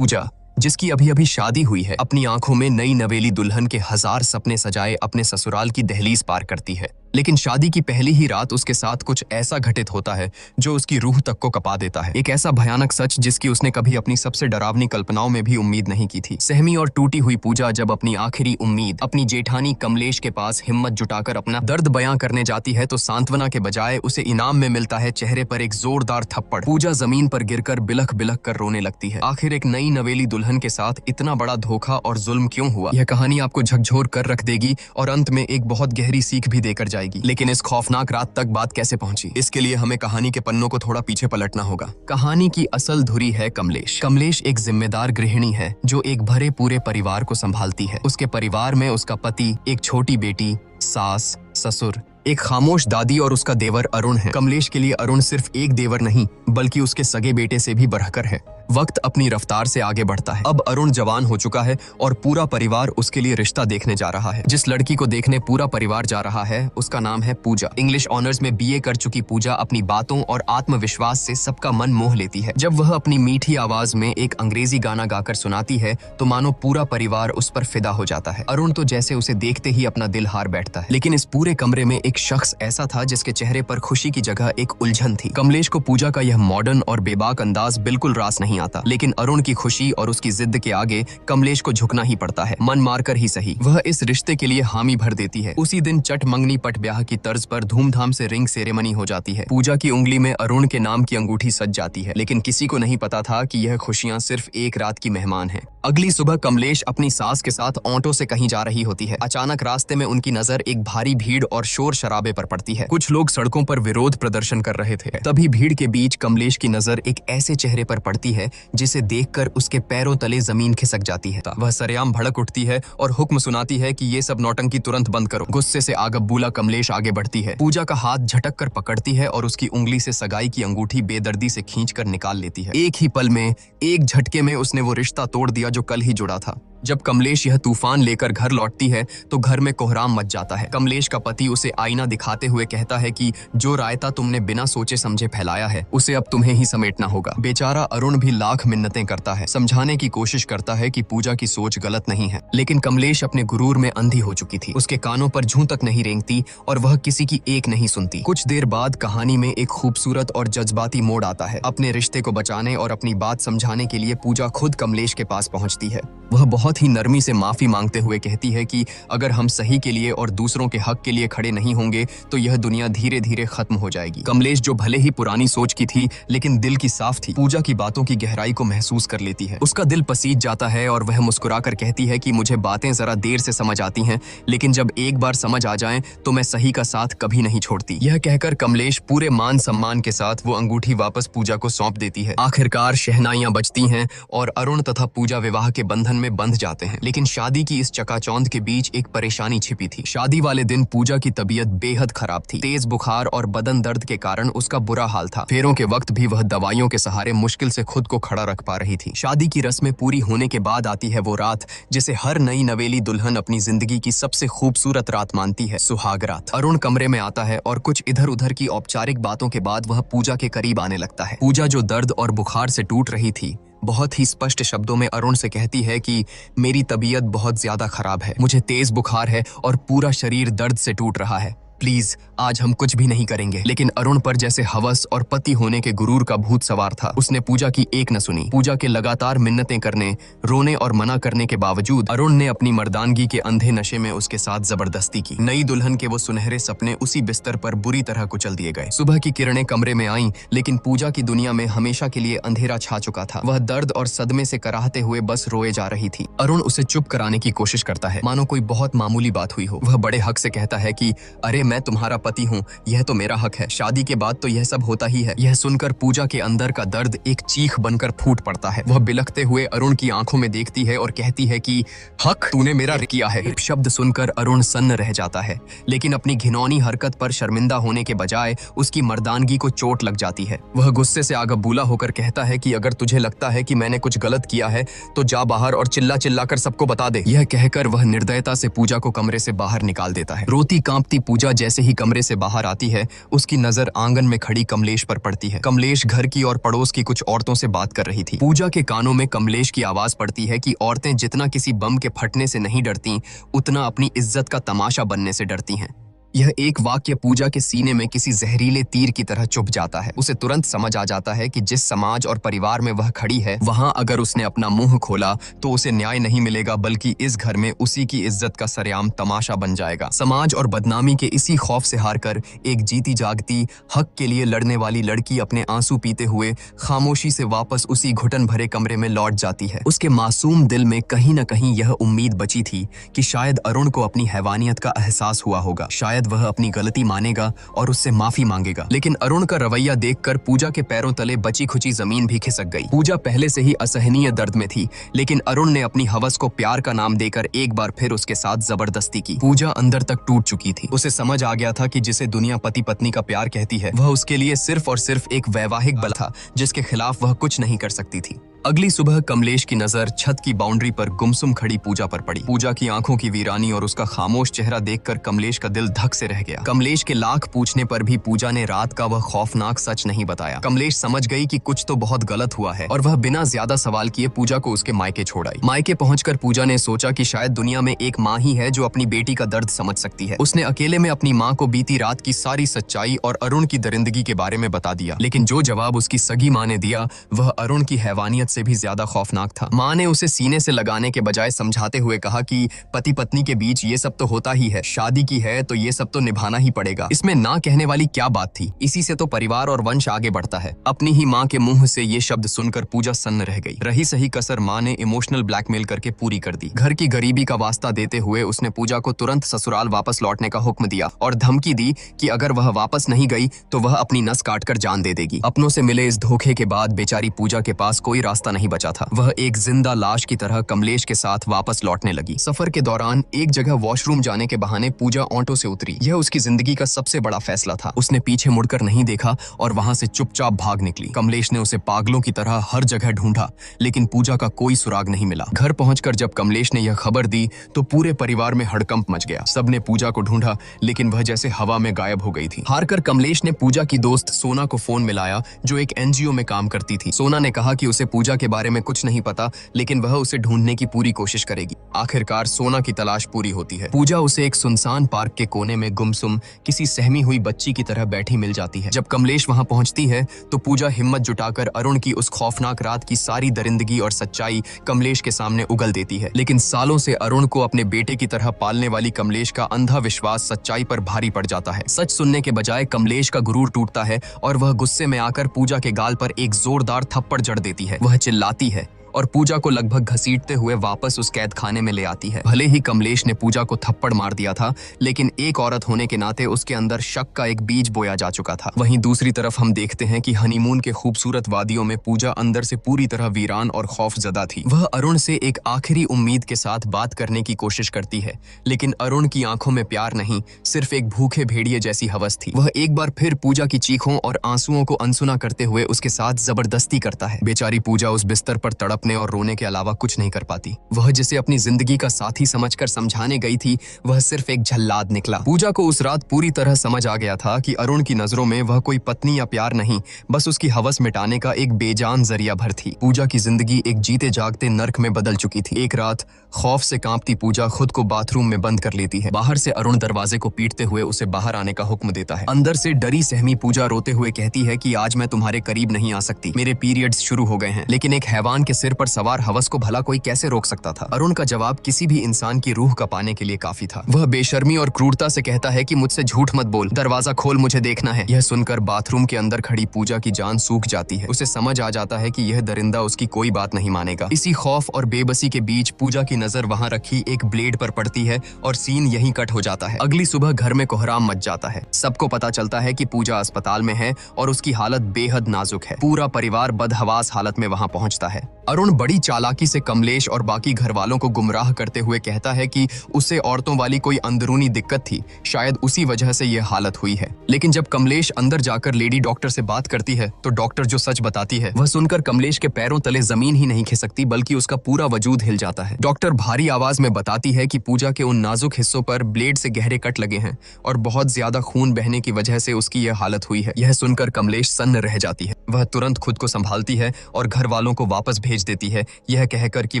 पूजा, जिसकी अभी अभी शादी हुई है, अपनी आंखों में नई नवेली दुल्हन के हजार सपने सजाए अपने ससुराल की दहलीज पार करती है। लेकिन शादी की पहली ही रात उसके साथ कुछ ऐसा घटित होता है जो उसकी रूह तक को कपा देता है। एक ऐसा भयानक सच जिसकी उसने कभी अपनी सबसे डरावनी कल्पनाओं में भी उम्मीद नहीं की थी। सहमी और टूटी हुई पूजा जब अपनी आखिरी उम्मीद अपनी जेठानी कमलेश के पास हिम्मत जुटाकर अपना दर्द बयां करने जाती है तो सांत्वना के बजाय उसे इनाम में मिलता है चेहरे पर एक जोरदार थप्पड़। पूजा जमीन पर गिरकर बिलख बिलख कर रोने लगती है। आखिर एक नई नवेली दुल्हन के साथ इतना बड़ा धोखा और जुल्म क्यों हुआ? यह कहानी आपको झकझोर कर रख देगी और अंत में एक बहुत गहरी सीख भी देकर जाएगी। लेकिन इस खौफनाक रात तक बात कैसे पहुंची, इसके लिए हमें कहानी के पन्नों को थोड़ा पीछे पलटना होगा। कहानी की असल धुरी है कमलेश। कमलेश एक जिम्मेदार गृहिणी है जो एक भरे पूरे परिवार को संभालती है। उसके परिवार में उसका पति, एक छोटी बेटी, सास, ससुर, एक खामोश दादी और उसका देवर अरुण है। कमलेश के लिए अरुण सिर्फ एक देवर नहीं बल्कि उसके सगे बेटे से भी बढ़कर है। वक्त अपनी रफ्तार से आगे बढ़ता है। अब अरुण जवान हो चुका है और पूरा परिवार उसके लिए रिश्ता देखने जा रहा है। जिस लड़की को देखने पूरा परिवार जा रहा है उसका नाम है पूजा। इंग्लिश ऑनर्स में बीए कर चुकी पूजा अपनी बातों और आत्मविश्वास से सबका मन मोह लेती है। जब वह अपनी मीठी आवाज में एक अंग्रेजी गाना गाकर सुनाती है तो मानो पूरा परिवार उस पर फिदा हो जाता है। अरुण तो जैसे उसे देखते ही अपना दिल हार बैठता है। लेकिन इस पूरे कमरे में एक शख्स ऐसा था जिसके चेहरे पर खुशी की जगह एक उलझन थी। कमलेश को पूजा का यह मॉडर्न और बेबाक अंदाज बिल्कुल रास नहीं आता, लेकिन अरुण की खुशी और उसकी जिद के आगे कमलेश को झुकना ही पड़ता है। मन मारकर ही सही, वह इस रिश्ते के लिए हामी भर देती है। उसी दिन चट मंगनी पट ब्याह की तर्ज पर धूमधाम से रिंग सेरेमनी हो जाती है। पूजा की उंगली में अरुण के नाम की अंगूठी सज जाती है, लेकिन किसी को नहीं पता था कि यह खुशियां सिर्फ एक रात की मेहमान हैं। अगली सुबह कमलेश अपनी सास के साथ ऑटो से कहीं जा रही होती है। अचानक रास्ते में उनकी नजर एक भारी भीड़ और शोर शराबे पर पड़ती है। कुछ लोग सड़कों पर विरोध प्रदर्शन कर रहे थे। तभी भीड़ के बीच कमलेश की नजर एक ऐसे चेहरे पर पड़ती है जिसे देखकर उसके पैरों तले जमीन खिसक जाती है। वह सरेआम भड़क उठती है और हुक्म सुनाती है कि ये सब नौटंकी तुरंत बंद करो। गुस्से से आगबूला कमलेश आगे बढ़ती है। पूजा का हाथ झटक कर पकड़ती है और उसकी उंगली से सगाई की अंगूठी बेदर्दी से खींचकर निकाल लेती है। एक ही पल में, एक झटके में उसने वो रिश्ता तोड़ दिया जो कल ही जुड़ा था। जब कमलेश यह तूफान लेकर घर लौटती है तो घर में कोहराम मच जाता है। कमलेश का पति उसे आईना दिखाते हुए कहता है कि जो रायता तुमने बिना सोचे समझे फैलाया है उसे अब तुम्हें ही समेटना होगा। बेचारा अरुण भी लाख मिन्नतें करता है, समझाने की कोशिश करता है कि पूजा की सोच गलत नहीं है, लेकिन कमलेश अपने गुरूर में अंधी हो चुकी थी। उसके कानों पर जूं तक नहीं रेंगती और वह किसी की एक नहीं सुनती। कुछ देर बाद कहानी में एक खूबसूरत और जज्बाती मोड़ आता है। अपने रिश्ते को बचाने और अपनी बात समझाने के लिए पूजा खुद कमलेश के पास पहुंचती है। वह बहुत ही नरमी से माफी मांगते हुए कहती है कि अगर हम सही के लिए और दूसरों के हक के लिए खड़े नहीं होंगे तो यह दुनिया धीरे धीरे खत्म हो जाएगी। कमलेश जो भले ही पुरानी सोच की थी लेकिन दिल की साफ थी, पूजा की बातों की गहराई को महसूस कर लेती है। उसका दिल पसीज जाता है और वह मुस्कुराकर कहती है कि मुझे बातें जरा देर से समझ आती हैं, लेकिन जब एक बार समझ आ जाएं तो मैं सही का साथ कभी नहीं छोड़ती। यह कहकर कमलेश पूरे मान सम्मान के साथ वो अंगूठी वापस पूजा को सौंप देती है। आखिरकार शहनाइयां बजती हैं और अरुण तथा पूजा विवाह के बंधन में बंध जाते हैं। लेकिन शादी की इस चकाचौंध के बीच एक परेशानी छिपी थी। शादी वाले दिन पूजा की तबीयत बेहद खराब थी। तेज बुखार और बदन दर्द के कारण उसका बुरा हाल था। फेरों के वक्त भी वह दवाइयों के सहारे मुश्किल से खुद को खड़ा रख पा रही थी। शादी की रस्में पूरी होने के बाद आती है वो रात जिसे हर नई नवेली दुल्हन अपनी जिंदगी की सबसे खूबसूरत रात मानती है, सुहाग रात। अरुण कमरे में आता है और कुछ इधर उधर की औपचारिक बातों के बाद वह पूजा के करीब आने लगता है। पूजा जो दर्द और बुखार से टूट रही थी बहुत ही स्पष्ट शब्दों में अरुण से कहती है कि मेरी तबीयत बहुत ज्यादा खराब है, मुझे तेज बुखार है और पूरा शरीर दर्द से टूट रहा है। प्लीज आज हम कुछ भी नहीं करेंगे। लेकिन अरुण पर जैसे हवस और पति होने के गुरूर का भूत सवार था। उसने पूजा की एक न सुनी। पूजा के लगातार मिन्नतें करने, रोने और मना करने के बावजूद अरुण ने अपनी मर्दानगी के अंधे नशे में उसके साथ जबरदस्ती की। नई दुल्हन के वो सुनहरे सपने उसी बिस्तर पर बुरी तरह कुचल दिए गए। सुबह की किरणें कमरे में आईं, लेकिन पूजा की दुनिया में हमेशा के लिए अंधेरा छा चुका था। वह दर्द और सदमे से कराहते हुए बस रोए जा रही थी। अरुण उसे चुप कराने की कोशिश करता है, मानो कोई बहुत मामूली बात हुई हो। वह बड़े हक से कहता है कि अरे मैं तुम्हारा पति हूँ, यह तो मेरा हक है। शादी के बाद तो यह सब होता ही है। यह सुनकर पूजा के अंदर का दर्द एक चीख बनकर फूट पड़ता है। वह बिलखते हुए अरुण की आंखों में देखती है और कहती है कि हक तूने मेरा किया है। शब्द सुनकर अरुण सन्न रह जाता है, लेकिन अपनी घिनौनी हरकत पर शर्मिंदा होने के बजाय उसकी मर्दानगी को चोट लग जाती है। वह गुस्से से आगबूला होकर कहता है कि अगर तुझे लगता है कि मैंने कुछ गलत किया है तो जा बाहर और चिल्ला चिल्लाकर सबको बता दे। यह कहकर वह निर्दयता से पूजा को कमरे से बाहर निकाल देता है। रोती कांपती पूजा जैसे ही कमरे से बाहर आती है, उसकी नजर आंगन में खड़ी कमलेश पर पड़ती है। कमलेश घर की और पड़ोस की कुछ औरतों से बात कर रही थी। पूजा के कानों में कमलेश की आवाज पड़ती है कि औरतें जितना किसी बम के फटने से नहीं डरती, उतना अपनी इज्जत का तमाशा बनने से डरती हैं। यह एक वाक्य पूजा के सीने में किसी जहरीले तीर की तरह चुभ जाता है। उसे तुरंत समझ आ जाता है कि जिस समाज और परिवार में वह खड़ी है, वहां अगर उसने अपना मुंह खोला तो उसे न्याय नहीं मिलेगा, बल्कि इस घर में उसी की इज्जत का सरेआम तमाशा बन जाएगा। समाज और बदनामी के इसी खौफ से हारकर एक जीती जागती हक के लिए लड़ने वाली लड़की अपने आंसू पीते हुए खामोशी से वापस उसी घुटन भरे कमरे में लौट जाती है। उसके मासूम दिल में कहीं न कहीं यह उम्मीद बची थी कि शायद अरुण को अपनी हैवानियत का एहसास हुआ होगा, शायद वह अपनी गलती मानेगा और उससे माफी मांगेगा। लेकिन अरुण का रवैया देखकर पूजा के पैरों तले बची खुची जमीन भी खिसक गई। पूजा पहले से ही असहनीय दर्द में थी, लेकिन अरुण ने अपनी हवस को प्यार का नाम देकर एक बार फिर उसके साथ जबरदस्ती की। पूजा अंदर तक टूट चुकी थी। उसे समझ आ गया था कि जिसे दुनिया पति पत्नी का प्यार कहती है, वह उसके लिए सिर्फ और सिर्फ एक वैवाहिक बल था, जिसके खिलाफ वह कुछ नहीं कर सकती थी। अगली सुबह कमलेश की नजर छत की बाउंड्री पर गुमसुम खड़ी पूजा पर पड़ी। पूजा की आंखों की वीरानी और उसका खामोश चेहरा देखकर कमलेश का दिल धक से रह गया। कमलेश के लाख पूछने पर भी पूजा ने रात का वह खौफनाक सच नहीं बताया। कमलेश समझ गई कि कुछ तो बहुत गलत हुआ है और वह बिना ज्यादा सवाल किए पूजा को उसके मायके छोड़ आई। मायके पहुंचकर पूजा ने सोचा कि शायद दुनिया में एक माँ ही है जो अपनी बेटी का दर्द समझ सकती है। उसने अकेले में अपनी माँ को बीती रात की सारी सच्चाई और अरुण की दरिंदगी के बारे में बता दिया। लेकिन जो जवाब उसकी सगी माँ ने दिया, वह अरुण की हैवानियत से भी ज्यादा खौफनाक था। माँ ने उसे सीने से लगाने के बजाय समझाते हुए कहा कि पति पत्नी के बीच ये सब तो होता ही है, शादी की है तो ये सब तो निभाना ही पड़ेगा। इसमें ना कहने वाली क्या बात थी, इसी से तो परिवार और वंश आगे बढ़ता है। अपनी ही माँ के मुंह से ये शब्द सुनकर पूजा सन्न रह गई। रही सही कसर माँ ने इमोशनल ब्लैकमेल करके पूरी कर दी। घर की गरीबी का वास्ता देते हुए उसने पूजा को तुरंत ससुराल वापस लौटने का हुक्म दिया और धमकी दी कि अगर वह वापस नहीं गई तो वह अपनी नस काटकर जान दे देगी। अपनों से मिले इस धोखे के बाद बेचारी पूजा के पास कोई रास्ता नहीं बचा था। वह एक जिंदा लाश की तरह कमलेश के साथ वापस लौटने लगी। सफर के दौरान एक जगह वॉशरूम जाने के बहाने पूजा ऑटो से उतरी। यह उसकी जिंदगी का सबसे बड़ा फैसला था। उसने पीछे मुड़कर नहीं देखा और वहां से चुपचाप भाग निकली। कमलेश ने उसे पागलों की तरह हर जगह ढूंढा, लेकिन पूजा का कोई सुराग नहीं मिला। घर पहुंचकर जब कमलेश ने यह खबर दी तो पूरे परिवार में हड़कंप मच गया। सबने पूजा को ढूंढा, लेकिन वह जैसे हवा में गायब हो गई थी। हारकर कमलेश ने पूजा की दोस्त सोना को फोन मिलाया, जो एक एनजीओ में काम करती थी। सोना ने कहा कि उसे पूजा के बारे में कुछ नहीं पता, लेकिन वह उसे ढूंढने की पूरी कोशिश करेगी। आखिरकार सोना की तलाश पूरी होती है। पूजा उसे एक सुनसान पार्क के कोने में गुमसुम किसी सहमी हुई बच्ची की तरह बैठी मिल जाती है। जब कमलेश वहां पहुंचती है तो पूजा हिम्मत जुटाकर अरुण की उस खौफनाक रात की सारी दरिंदगी और सच्चाई कमलेश के सामने उगल देती है। लेकिन सालों से अरुण को अपने बेटे की तरह पालने वाली कमलेश का अंधा विश्वास सच्चाई पर भारी पड़ जाता है। सच सुनने के बजाय कमलेश का गुरूर टूटता है और वह गुस्से में आकर पूजा के गाल पर एक जोरदार थप्पड़ जड़ देती है। वह चिल्लाती है और पूजा को लगभग घसीटते हुए वापस उस कैद खाने में ले आती है। भले ही कमलेश ने पूजा को थप्पड़ मार दिया था, लेकिन एक औरत होने के नाते उसके अंदर शक का एक बीज बोया जा चुका था। वहीं दूसरी तरफ हम देखते हैं कि हनीमून के खूबसूरत वादियों में पूजा अंदर से पूरी तरह वीरान और खौफजदा थी। वह अरुण से एक आखिरी उम्मीद के साथ बात करने की कोशिश करती है, लेकिन अरुण की आंखों में प्यार नहीं, सिर्फ एक भूखे भेड़िए जैसी हवस थी। वह एक बार फिर पूजा की चीखों और आंसुओं को अनसुना करते हुए उसके साथ जबरदस्ती करता है। बेचारी पूजा उस बिस्तर पर तड़पने और रोने के अलावा कुछ नहीं कर पाती। वह जिसे अपनी जिंदगी का साथी समझकर समझाने गई थी, वह सिर्फ एक झल्लाद निकला। पूजा को उस रात पूरी तरह समझ आ गया था कि अरुण की नजरों में वह कोई पत्नी या प्यार नहीं, बस उसकी हवस मिटाने का एक बेजान जरिया भर थी। पूजा की जिंदगी एक जीते जागते नर्क में बदल चुकी थी। एक रात खौफ से कांपती पूजा खुद को बाथरूम में बंद कर लेती है। बाहर से अरुण दरवाजे को पीटते हुए उसे बाहर आने का हुक्म देता है। अंदर से डरी सहमी पूजा रोते हुए कहती है कि आज मैं तुम्हारे करीब नहीं आ सकती, मेरे पीरियड्स शुरू हो गए हैं। लेकिन एक हैवान के सिर पर सवार हवस को भला कोई कैसे रोक सकता था? अरुण का जवाब किसी भी इंसान की रूह का पाने के लिए काफी था। वह बेशर्मी और क्रूरता से कहता है कि मुझसे झूठ मत बोल, दरवाजा खोल, मुझे देखना है। यह सुनकर बाथरूम के अंदर खड़ी पूजा की जान सूख जाती है। उसे समझ आ जाता है कि यह दरिंदा उसकी कोई बात नहीं मानेगा। इसी खौफ और बेबसी के बीच पूजा की नजर वहां रखी एक ब्लेड पर पड़ती है और सीन यहीं कट हो जाता है। अगली सुबह घर में कोहराम मच जाता है। सबको पता चलता है कि पूजा अस्पताल में है और उसकी हालत बेहद नाजुक है। पूरा परिवार बदहवास हालत में वहां पहुंचता है। अरुण अरुण बड़ी चालाकी से कमलेश और बाकी घर वालों को गुमराह करते हुए कहता है कि उसे औरतों वाली कोई अंदरूनी दिक्कत थी, शायद उसी वजह से यह हालत हुई है। लेकिन जब कमलेश अंदर जाकर लेडी डॉक्टर से बात करती है तो डॉक्टर जो सच बताती है वह सुनकर कमलेश के पैरों तले जमीन ही नहीं खिसकती बल्कि उसका पूरा वजूद हिल जाता है। डॉक्टर भारी आवाज में बताती है कि पूजा के उन नाजुक हिस्सों पर ब्लेड से गहरे कट लगे हैं और बहुत ज्यादा खून बहने की वजह से उसकी यह हालत हुई है। यह सुनकर कमलेश सन्न रह जाती है। वह तुरंत खुद को संभालती है और घर वालों को वापस भेज देती है, यह कहकर कि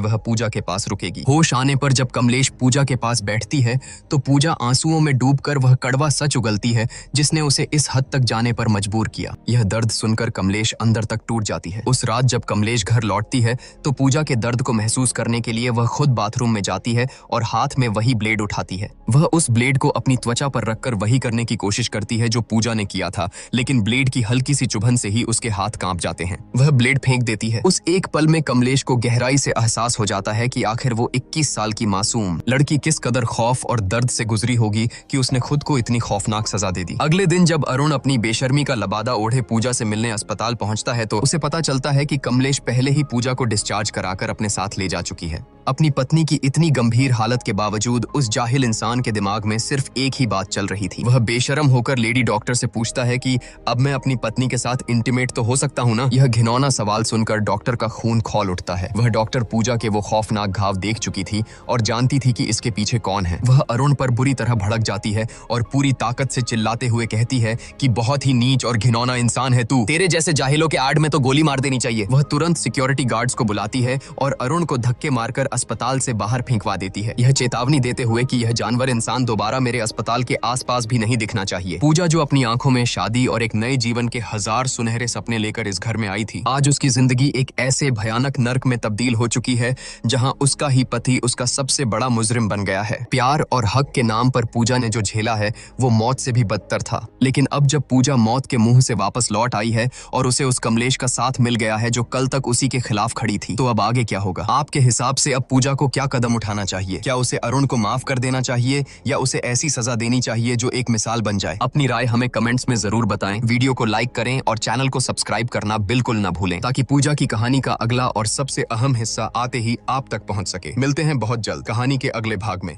वह पूजा के पास रुकेगी। होश आने पर जब कमलेश पूजा के पास बैठती है तो पूजा आंसुओं में डूबकर वह कड़वा सच उगलती है जिसने उसे इस हद तक जाने पर मजबूर किया। यह दर्द सुनकर कमलेश अंदर तक टूट जाती है। उस रात जब कमलेश घर लौटती है तो पूजा के दर्द को महसूस करने के लिए वह खुद बाथरूम में जाती है और हाथ में वही ब्लेड उठाती है। वह उस ब्लेड को अपनी त्वचा पर रखकर वही करने की कोशिश करती है जो पूजा ने किया था, लेकिन ब्लेड की हल्की सी चुभन से ही उसके हाथ कांप जाते हैं। वह ब्लेड फेंक देती है। उस एक पल में कमलेश को गहराई से एहसास हो जाता है कि आखिर वो 21 साल की मासूम लड़की किस कदर खौफ और दर्द से गुजरी होगी कि उसने खुद को इतनी खौफनाक सजा दे दी। अगले दिन जब अरुण अपनी बेशर्मी का लबादा ओढ़े पूजा से मिलने अस्पताल पहुंचता है तो उसे पता चलता है कि कमलेश पहले ही पूजा को डिस्चार्ज कराकर अपने साथ ले जा चुकी है। अपनी पत्नी की इतनी गंभीर हालत के बावजूद उस जाहिल इंसान के दिमाग में सिर्फ एक ही बात चल रही थी। वह बेशर्म होकर लेडी डॉक्टर से पूछता है कि अब मैं अपनी पत्नी के साथ इंटीमेट तो हो सकता हूँ ना? यह घिनौना सवाल सुनकर डॉक्टर का खून खौल उठता है। वह डॉक्टर पूजा के वो खौफनाक घाव देख चुकी थी और जानती थी कि इसके पीछे कौन है। वह अरुण पर बुरी तरह भड़क जाती है और पूरी ताकत से चिल्लाते हुए कहती है कि बहुत ही नीच और घिनौना इंसान है तू, तेरे जैसे जाहिलों के आड़ में तो गोली मार देनी चाहिए। वह तुरंत सिक्योरिटी गार्ड्स को बुलाती है और अरुण को धक्के मारकर अस्पताल से बाहर फेंकवा देती है, यह चेतावनी देते हुए कि यह जानवर इंसान दोबारा मेरे अस्पताल के आसपास भी नहीं दिखना चाहिए। पूजा जो अपनी आंखों में शादी और एक नए जीवन के 1000 सुनहरे सपने लेकर इस घर में आई थी, आज उसकी जिंदगी एक ऐसे भयानक नर्क में तब्दील हो चुकी है जहां उसका ही पति उसका सबसे बड़ा मुजरिम बन गया है। प्यार और हक के नाम पर पूजा ने जो झेला है वो मौत से भी बदतर था, लेकिन अब जब पूजा मौत के मुंह से वापस लौट आई है और उसे उस कमलेश का साथ मिल गया है जो कल तक उसी के खिलाफ खड़ी थी, तो अब आगे क्या होगा? आपके हिसाब से अब पूजा को क्या कदम उठाना चाहिए? क्या उसे अरुण को माफ कर देना चाहिए या उसे ऐसी सजा देनी चाहिए जो एक मिसाल बन जाए? अपनी राय हमें कमेंट्स में जरूर बताएं। वीडियो को लाइक करें और चैनल को सब्सक्राइब करना बिल्कुल न भूलें ताकि पूजा की कहानी का अगला और सबसे अहम हिस्सा आते ही आप तक पहुंच सके। मिलते हैं बहुत जल्द कहानी के अगले भाग में।